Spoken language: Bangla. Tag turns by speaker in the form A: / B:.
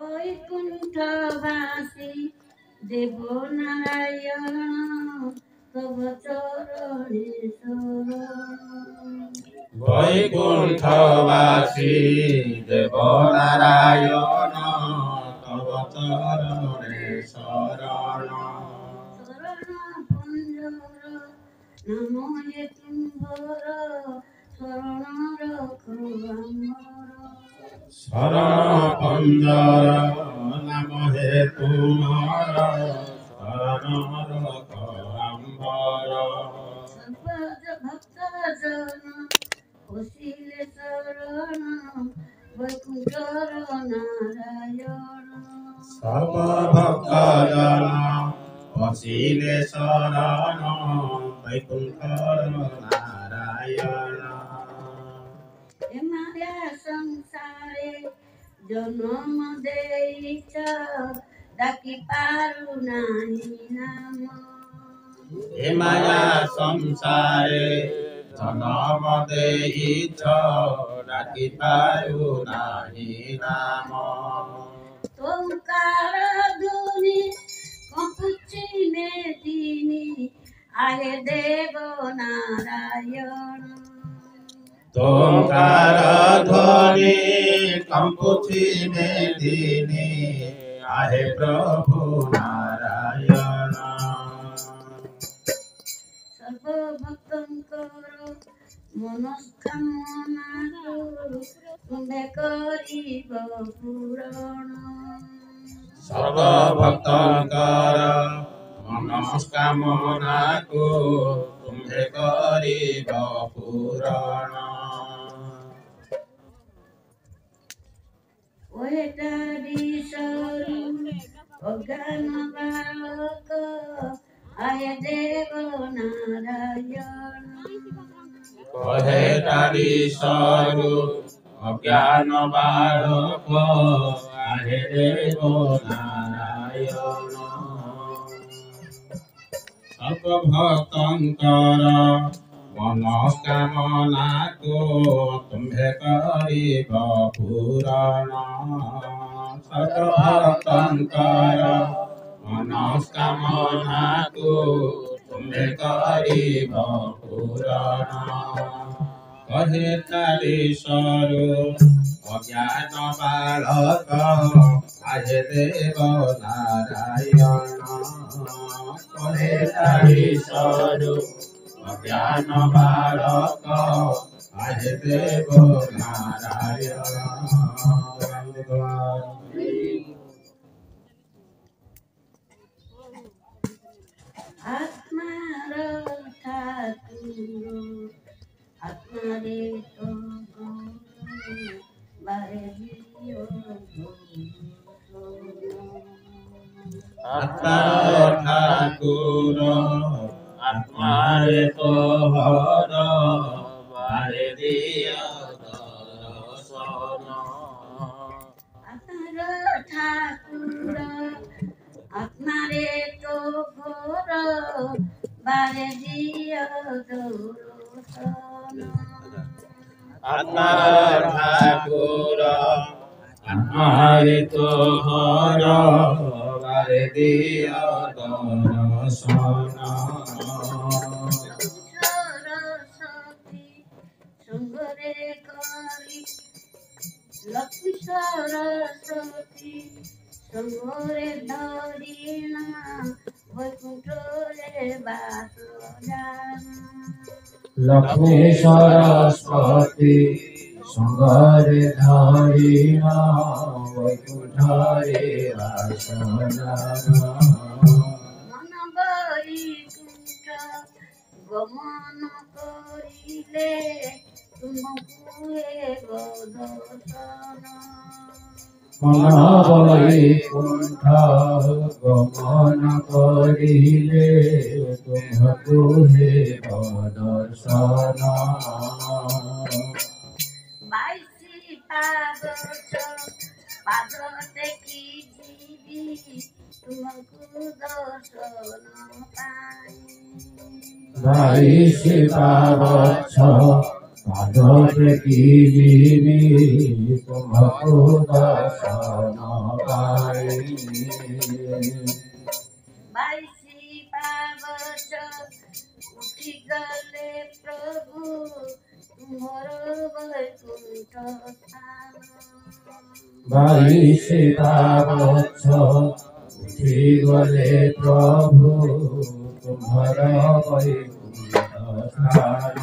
A: বৈকুণ্ঠবাসী দেবনারায়ণ তব চরণে শরণ।
B: বৈকুণ্ঠবাসী দেবনারায়ণ তব চরণে শরণ।
A: শরণ পঞ্জর নাময়ে তুম্ভর শরণ রখ আমার।
B: শরণ পঞ্জর নাম হে তুমার শরণ রখ আম্বর।
A: সর্বজ ভক্তজন বসিলে শরণ বৈকুণ্ঠর নারায়ণ।
B: সর্বভক্তজন বসিলে শরণ বৈকুণ্ঠর নারায়ণ।
A: এ মায়া সংসারে জন্ম দেইছ ডাকি পারু নাহি নাম।
B: এ মায়া সংসারে জনম দেইছ ডাকি পায়ু নাহি নাম।
A: তোমকার ধ্বনি কপুচি মেদিনী আহে দেব নারায়ণ।
B: তোমকার ধ্বনি কম্পুচি মেদিনী আহে প্রভু নারায়ণ।
A: সর্বভক্তঙ্কর মনস্কামনা তুমে করিব পূরণ।
B: সর্বভক্তঙ্কর মনস্কামনাকু তুম্ভে করিব পূরণ।
A: ওহেটারি সরু অজ্ঞান বালক আয়ে দেব নারায়ণ।
B: কহে তারি স্বরূ অজ্ঞান বালক আহে দেব নারায়ণ। সর্বভক্তঙ্কর মনস্কামনাকু তুম্ভে করিব পূরণ। সর্বভক্তঙ্কর মনস্কামনাকু তুম্ভে করিব পূরণ। কহে তারি স্বরূপ অজ্ঞান বালক আহে দেব নারায়ণ। কহে তারি স্বরূপ অজ্ঞান বালক আহে দেব নারায়ণ।
A: আত্মার ঠাকুর আত্মারে তো বারে দিও
B: আত্মার ঠাকুর আত্মারে তোহর বারে দিয় দর্শন।
A: আত্মার ঠাকুর আত্মারে তো ঘোর বারে দিও দর্শন।
B: আত্মার ঠাকুর আত্মারে তোহর বারে দিয় দর্শন।
A: সরস্বতী সঙ্গরে করি লক্ষ্মী সরস্বতী সঙ্গরে ধরিনা বৈকুণ্ঠরে বাস জানা।
B: লক্ষ্মী সরস্বতী সঙ্গরে ধরিনা বৈকুণ্ঠরে বাসনা।
A: মন বৈকুণ্ঠ গমন করিলে তুমকু হেব দর্শন।
B: মন বৈকুণ্ঠ গমন করিলে তুমকু হেব দর্শন।
A: বাইশি পাগছ পাদ দেখি ଯିବି ତୁମକୁ ଦର୍ଶନ ପାଇଁ।
B: বাইশি পাগছ पादों की जीवी तुमको दर्शन पाएंगे।
A: बाईसी पावच उठी गले प्रभु तुमर वैकुंठ स्थान।
B: बाईसी पावच उठी गले प्रभु तुम्हारा वैकुंठ स्थान।